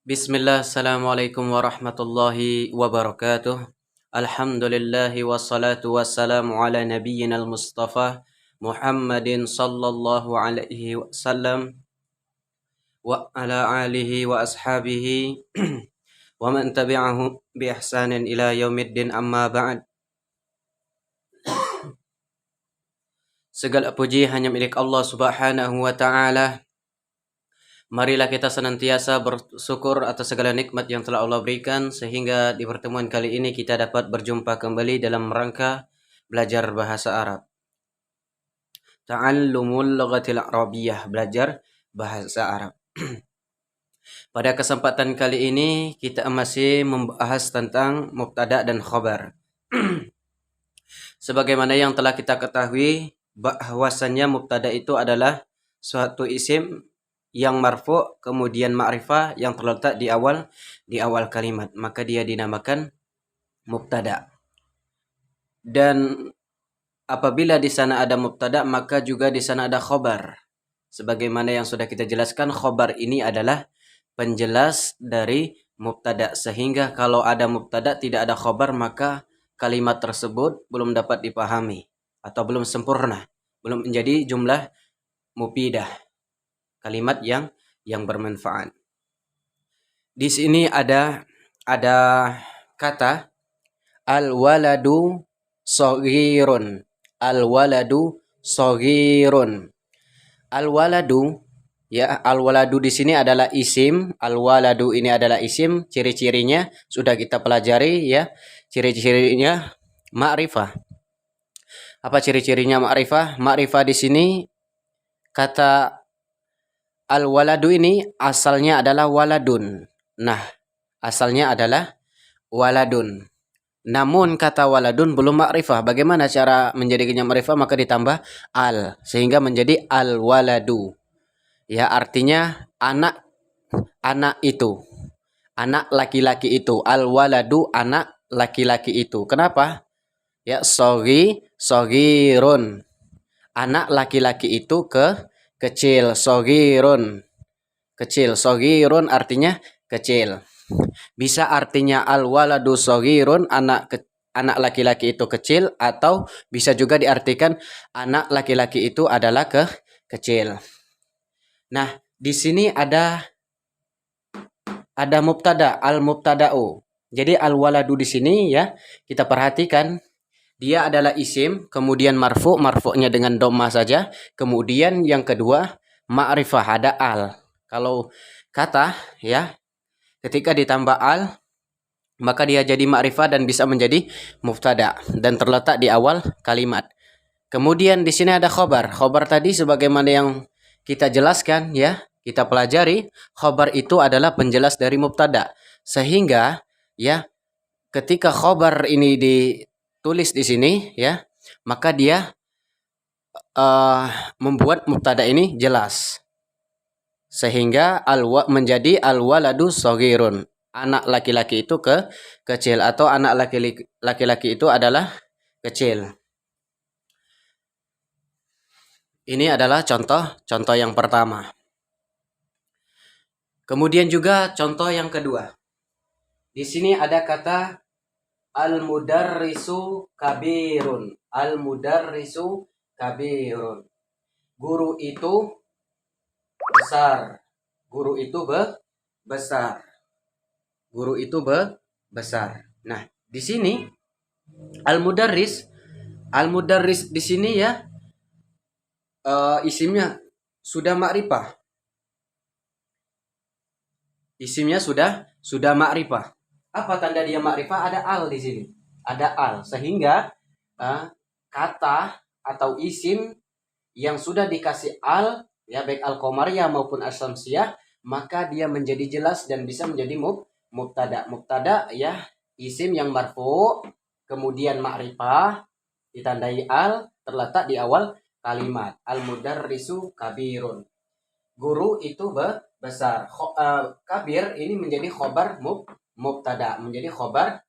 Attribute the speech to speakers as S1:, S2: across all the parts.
S1: Bismillah, Assalamualaikum warahmatullahi wabarakatuh. Alhamdulillahi wassalatu wassalamu ala nabiyyina al-mustafa Muhammadin sallallahu alaihi wasallam wa ala alihi wa ashabihi wa man tabi'ahu bi ihsanin ila yaumiddin amma ba'd. Segala puji hanya milik Allah Subhanahu wa taala. Marilah kita senantiasa bersyukur atas segala nikmat yang telah Allah berikan sehingga di pertemuan kali ini kita dapat berjumpa kembali dalam rangka belajar bahasa Arab. Ta'allumul lughatil Arabiyyah, belajar bahasa Arab. Pada kesempatan kali ini kita masih membahas tentang mubtada dan khabar. Sebagaimana yang telah kita ketahui bahwasannya mubtada itu adalah suatu isim yang marfu kemudian ma'rifah yang terletak di awal kalimat, maka dia dinamakan mubtada. Dan apabila di sana ada mubtada maka juga di sana ada khobar. Sebagaimana yang sudah kita jelaskan, khobar ini adalah penjelas dari mubtada, sehingga kalau ada mubtada tidak ada khobar maka kalimat tersebut belum dapat dipahami atau belum sempurna, belum menjadi jumlah mufidah, kalimat yang bermanfaat. Di sini ada kata al-waladu shaghirun. Al-waladu shaghirun. Al-waladu, ya, al-waladu di sini adalah isim. Al-waladu ini adalah isim. Ciri-cirinya sudah kita pelajari, ya. Ciri-cirinya ma'rifah. Apa ciri-cirinya ma'rifah? Ma'rifah di sini kata al-waladu ini asalnya adalah waladun. Nah, asalnya adalah waladun. Namun kata waladun belum ma'rifah. Bagaimana cara menjadikannya ma'rifah? Maka ditambah al sehingga menjadi al-waladu. Ya, artinya anak itu. Anak laki-laki itu. Al-waladu, anak laki-laki itu. Kenapa? Ya, shaghirun. Anak laki-laki itu kecil. Shaghirun. Kecil. Shaghirun artinya kecil. Bisa artinya al-waladu shaghirun, anak laki-laki itu kecil, atau bisa juga diartikan anak laki-laki itu adalah kecil. Nah, di sini ada mubtada, al-mubtada'u. Jadi al-waladu di sini, ya, kita perhatikan dia adalah isim, kemudian marfu'nya dengan dhamma saja, kemudian yang kedua ma'rifah, ada al. Kalau kata, ya, ketika ditambah al, maka dia jadi ma'rifah dan bisa menjadi mubtada dan terletak di awal kalimat. Kemudian di sini ada khobar. Khobar tadi sebagaimana yang kita jelaskan, ya, kita pelajari, khobar itu adalah penjelas dari mubtada. Sehingga, ya, ketika khobar ini ditulis di sini, ya, maka dia membuat mubtada ini jelas. Sehingga menjadi al-waladu shaghirun. Anak laki-laki itu kecil, atau anak laki-laki itu adalah kecil. Ini adalah contoh yang pertama. Kemudian juga contoh yang kedua. Di sini ada kata al-mudarrisu kabirun. Al-mudarrisu kabirun. Guru itu besar. Guru itu besar. Guru itu besar. Nah, di sini al-mudarris di sini, ya, isimnya sudah ma'rifah. Isimnya sudah ma'rifah. Apa tanda dia ma'rifah? Ada al di sini. Ada al, sehingga kata atau isim yang sudah dikasih al, ya, baik al-qamariyah maupun as-syamsiyah, maka dia menjadi jelas dan bisa menjadi mubtada. Mubtada, ya, isim yang marfu kemudian ma'rifah ditandai al, terletak di awal kalimat. Al-mudarrisu kabirun. Guru itu besar. Kabir ini menjadi khobar mubtada, menjadi khobar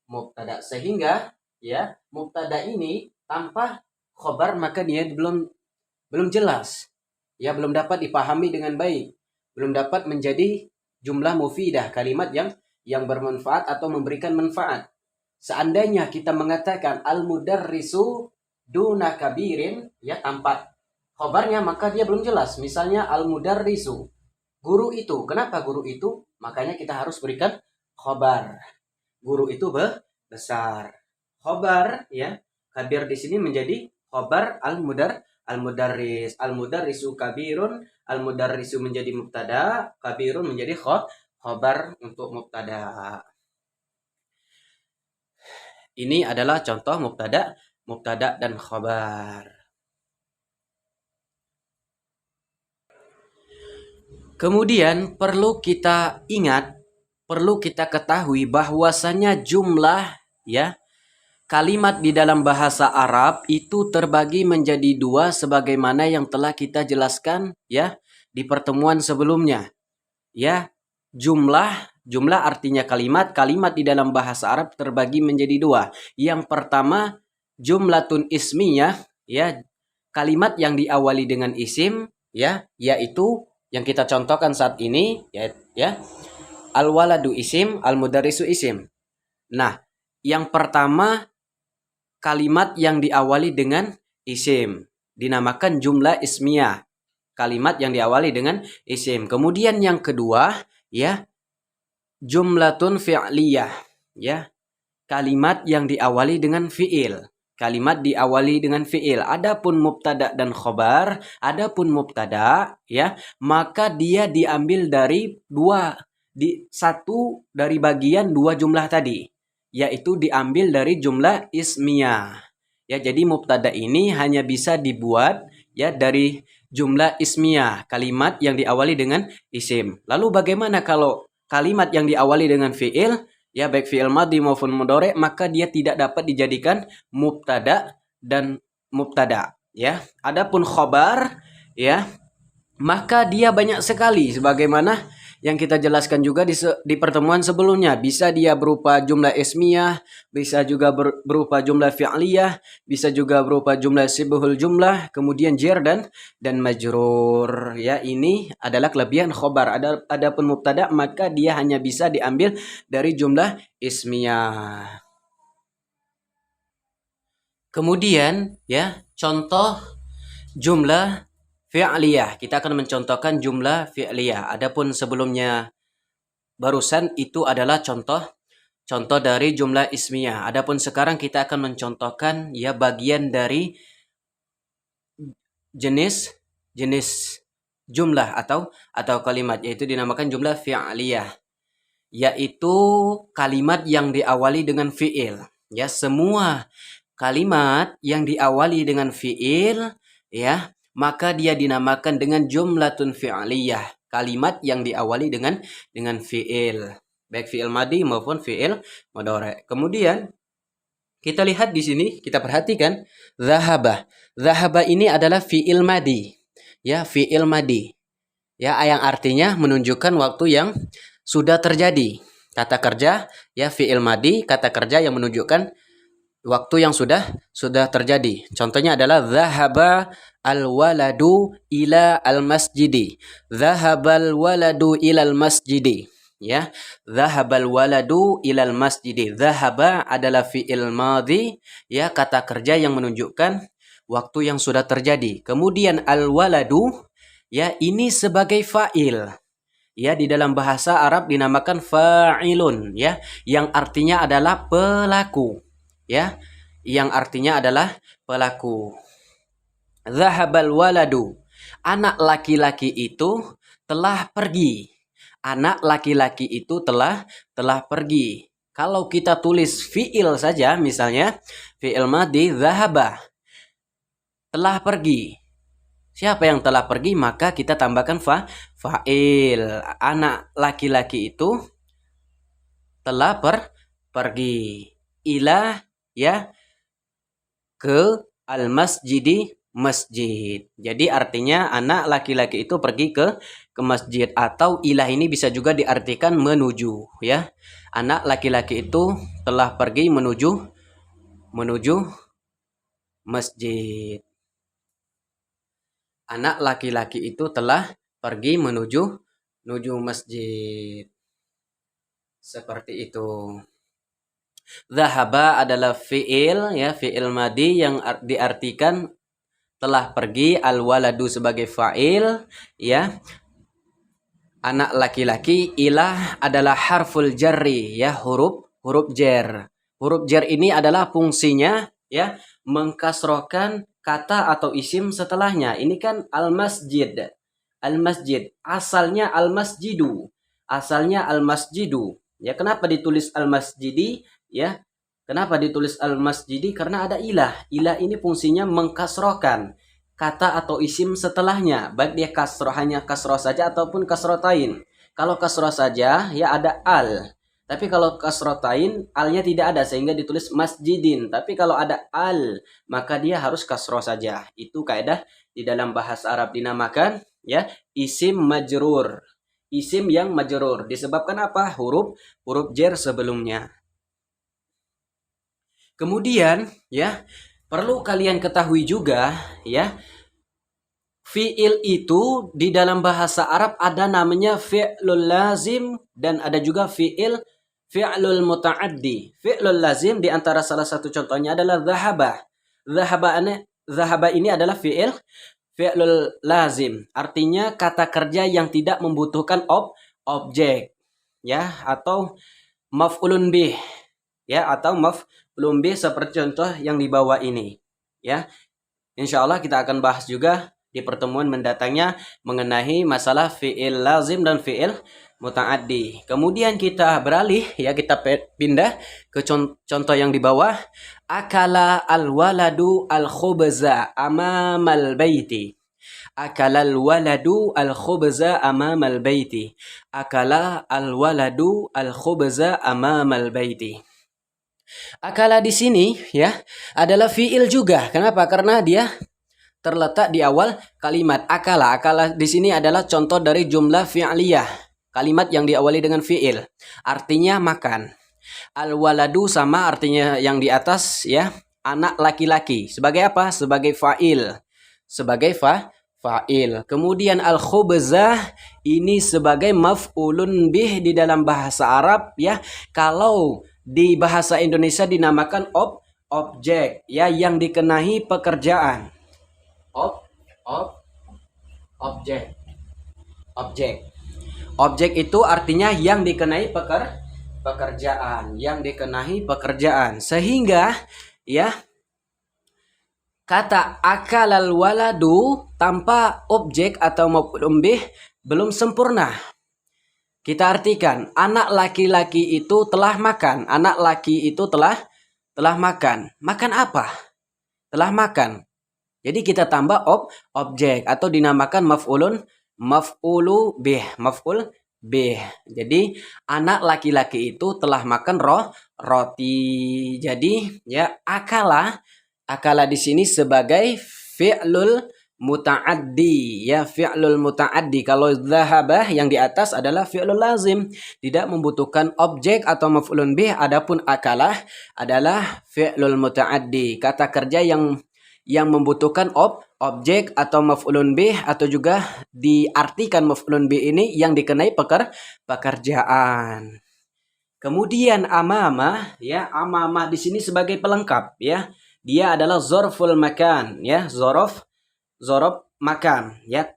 S1: mubtada, sehingga, ya, mubtada ini tanpa khobar maka dia belum jelas. Ya, belum dapat dipahami dengan baik. Belum dapat menjadi jumlah mufidah, kalimat yang bermanfaat atau memberikan manfaat. Seandainya kita mengatakan al-mudarrisu duna kabirin, ya, tanpa khobarnya, maka dia belum jelas. Misalnya al-mudarrisu, guru itu. Kenapa guru itu? Makanya kita harus berikan khobar. Guru itu besar. Khobar, ya. Kabir di sini menjadi khobar al-mudarris. Al-mudarrisu kabirun, al-mudarrisu menjadi mubtada, kabirun menjadi khobar untuk mubtada. Ini adalah contoh mubtada dan khobar. Kemudian perlu kita ingat, perlu kita ketahui bahwasanya jumlah, ya, kalimat di dalam bahasa Arab itu terbagi menjadi dua sebagaimana yang telah kita jelaskan, ya, di pertemuan sebelumnya. Ya, jumlah artinya kalimat di dalam bahasa Arab terbagi menjadi dua. Yang pertama jumlatun ismiyah, ya, kalimat yang diawali dengan isim, ya, yaitu yang kita contohkan saat ini, ya, al-waladu isim, al-mudarrisu isim. Nah, yang pertama kalimat yang diawali dengan isim dinamakan jumlah ismiyah. Kalimat yang diawali dengan isim. Kemudian yang kedua, ya, jumlatun fi'liyah, ya, kalimat yang diawali dengan fi'il. Kalimat diawali dengan fi'il. Adapun mubtada dan khobar, adapun mubtada, ya, maka dia diambil dari satu dari bagian dua jumlah tadi, yaitu diambil dari jumlah ismiyah. Ya, jadi mubtada ini hanya bisa dibuat, ya, dari jumlah ismiyah, kalimat yang diawali dengan isim. Lalu bagaimana kalau kalimat yang diawali dengan fi'il, ya, baik fi'il madhi maupun mudhari', maka dia tidak dapat dijadikan mubtada dan mubtada, ya. Adapun khobar, ya, maka dia banyak sekali sebagaimana yang kita jelaskan juga di pertemuan sebelumnya. Bisa dia berupa jumlah ismiyah, bisa juga berupa jumlah fi'liyah, bisa juga berupa jumlah sibhul jumlah, kemudian jar dan majrur. Ya, ini adalah kelebihan khobar. Adapun mubtada maka dia hanya bisa diambil dari jumlah ismiyah. Kemudian, ya, contoh jumlah fi'liyah. Kita akan mencontohkan jumlah fi'liyah. Adapun sebelumnya barusan itu adalah contoh dari jumlah ismiyah. Adapun sekarang kita akan mencontohkan, ya, bagian dari jenis jumlah atau kalimat, yaitu dinamakan jumlah fi'liyah, yaitu kalimat yang diawali dengan fi'il. Ya, semua kalimat yang diawali dengan fi'il, ya, maka dia dinamakan dengan jumlatun fi'liyah. Kalimat yang diawali dengan fi'il, baik fi'il madhi maupun fi'il mudhari'. Kemudian kita lihat di sini, kita perhatikan zahaba. Zahaba ini adalah fi'il madhi. Ya, fi'il madhi. Ya, yang artinya menunjukkan waktu yang sudah terjadi. Kata kerja, ya, fi'il madhi, kata kerja yang menunjukkan waktu yang sudah terjadi. Contohnya adalah zahaba al-waladu ila al-masjidi. Zahabal waladu ila al-masjidi. Ya, zahabal waladu ila al-masjidi. Zahaba adalah fi'il madhi, ya, kata kerja yang menunjukkan waktu yang sudah terjadi. Kemudian al-waladu, ya, ini sebagai fa'il. Ya, di dalam bahasa Arab dinamakan fa'ilun, ya, yang artinya adalah pelaku. Ya, yang artinya adalah pelaku. Zahabal waladu, anak laki-laki itu telah pergi. Anak laki-laki itu telah pergi. Kalau kita tulis fi'il saja, misalnya fi'il madhi zahaba, telah pergi. Siapa yang telah pergi? Maka kita tambahkan fa'il. Anak laki-laki itu telah pergi. Ila, ya, ke al-masjidi, masjid. Jadi artinya anak laki-laki itu pergi ke masjid, atau ilah ini bisa juga diartikan menuju, ya. Anak laki-laki itu telah pergi menuju masjid. Anak laki-laki itu telah pergi menuju masjid. Seperti itu. Zahaba adalah fi'il ya, fi'il madi yang diartikan telah pergi, al-waladu sebagai fa'il ya. Anak laki-laki, ilah adalah harful jarri ya, huruf jar. Huruf jar ini adalah fungsinya ya mengkasrohkan kata atau isim setelahnya. Ini kan al-masjid. Al-masjid asalnya al-masjidu. Asalnya al-masjidu. Ya, kenapa ditulis al-masjidi? Ya, kenapa ditulis al-masjidi? Karena ada ilah. Ilah ini fungsinya mengkasrohkan kata atau isim setelahnya, baik dia kasroh, hanya kasroh saja ataupun kasrotain. Kalau kasroh saja ya ada al, tapi kalau kasrotain alnya tidak ada sehingga ditulis masjidin. Tapi kalau ada al maka dia harus kasroh saja. Itu kaidah di dalam bahasa Arab dinamakan ya isim majrur. Isim yang majrur disebabkan apa? Huruf jar sebelumnya. Kemudian ya perlu kalian ketahui juga ya, fi'il itu di dalam bahasa Arab ada namanya fi'lul lazim dan ada juga fi'lul muta'addi. Fi'lul lazim di antara salah satu contohnya adalah zahaba. Zahaba ini adalah fi'lul lazim. Artinya kata kerja yang tidak membutuhkan objek ya, atau maf'ulun bih ya, atau maf'ulun bih seperti contoh yang di bawah ini ya. Insya Allah kita akan bahas juga di pertemuan mendatangnya mengenai masalah fi'il lazim dan fi'il muta'addi. Kemudian kita beralih ya, kita pindah ke contoh yang di bawah. Akala al-waladu al-khubza amamal baiti. Akala al-waladu al-khubza amamal baiti. Akala al-waladu al-khubza amamal baiti. Akala di sini ya adalah fiil juga. Kenapa? Karena dia terletak di awal kalimat. Akala. Akala di sini adalah contoh dari jumlah fi'liyah. Kalimat yang diawali dengan fiil. Artinya makan. Al-waladu sama artinya yang di atas ya. Anak laki-laki. Sebagai apa? Sebagai fa'il. Sebagai fa'il. Kemudian al-khubzah ini sebagai maf'ulun bih di dalam bahasa Arab ya. Kalau di bahasa Indonesia dinamakan objek ya yang dikenai pekerjaan. Objek itu artinya yang dikenai pekerjaan, sehingga ya kata akalal waladu tanpa objek atau maf'ul bih belum sempurna. Kita artikan anak laki-laki itu telah makan. Anak laki itu telah makan. Makan apa? Telah makan. Jadi kita tambah objek atau dinamakan maf'ulu bih. Jadi anak laki-laki itu telah makan roti. Jadi ya akala di sini sebagai fi'lul muta'addi ya, fi'lul muta'addi. Kalau zahabah yang di atas adalah fi'lul lazim, tidak membutuhkan objek atau maf'ulun bih. Adapun akalah adalah fi'lul muta'addi, kata kerja yang membutuhkan objek atau maf'ulun bih, atau juga diartikan maf'ulun bih ini yang dikenai pekerjaan. Kemudian amamah ya, amamah di sini sebagai pelengkap ya. Dia adalah zorful makan ya, zorof makan ya,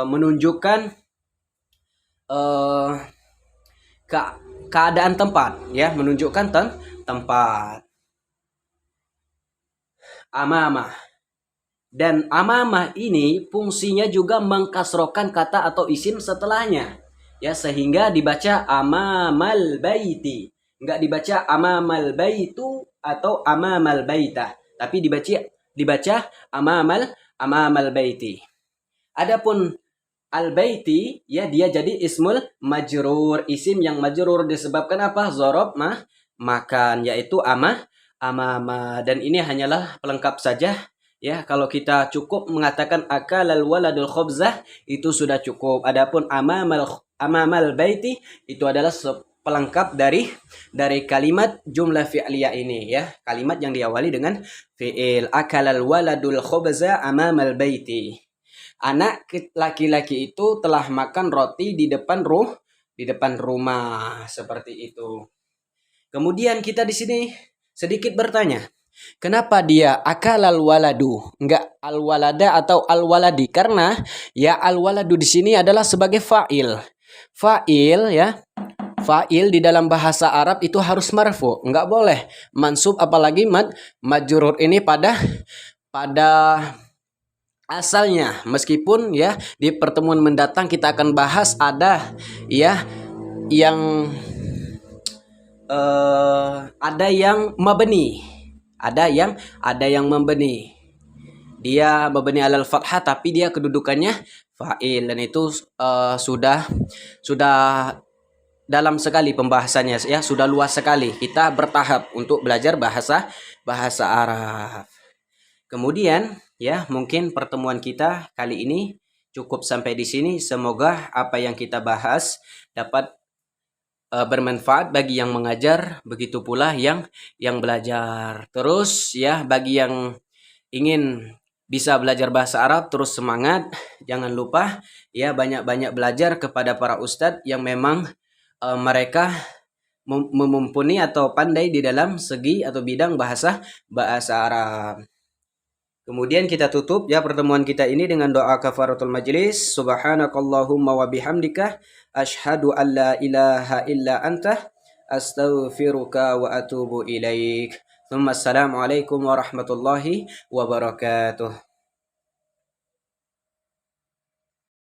S1: menunjukkan keadaan tempat ya, menunjukkan tempat. Amamah, dan amamah ini fungsinya juga mengkasrohkan kata atau isim setelahnya ya, sehingga dibaca amamal baiti, enggak dibaca amamal baitu atau amamal baitah, tapi dibaca amamal baiti. Adapun al-baiti ya, dia jadi ismul majrur, isim yang majrur disebabkan apa? Zorob makan, yaitu amama. Dan ini hanyalah pelengkap saja ya. Kalau kita cukup mengatakan akalal waladul khubzah itu sudah cukup. Adapun amamal baiti itu adalah pelengkap dari kalimat jumlah fi'liyah ini ya, kalimat yang diawali dengan fi'il. Akalal waladul khubza amamal baiti. anak laki-laki itu telah makan roti di depan rumah seperti itu. Kemudian kita di sini sedikit bertanya, kenapa dia akalal waladu, enggak al walada atau al waladi? Karena ya al waladu di sini adalah sebagai fa'il. Fa'il ya. Fa'il di dalam bahasa Arab itu harus marfu, enggak boleh mansub apalagi majrur ini pada asalnya. Meskipun ya di pertemuan mendatang kita akan bahas ada ya yang ada yang mabni, ada yang membeni. Dia mabni alal fathah tapi dia kedudukannya fa'il, dan itu sudah dalam sekali pembahasannya ya, sudah luas sekali. Kita bertahap untuk belajar bahasa Arab. Kemudian ya mungkin pertemuan kita kali ini cukup sampai di sini. Semoga apa yang kita bahas dapat bermanfaat bagi yang mengajar, begitu pula yang belajar. Terus ya bagi yang ingin bisa belajar bahasa Arab, terus semangat. Jangan lupa ya banyak-banyak belajar kepada para ustadz yang memang mereka mumpuni atau pandai di dalam segi atau bidang bahasa Arab. Kemudian kita tutup ya pertemuan kita ini dengan doa kafaratul majlis. Subhanakallahumma wa bihamdika asyhadu an la ilaha illa anta astaghfiruka wa atubu ilaik. Assalamualaikum warahmatullahi wabarakatuh.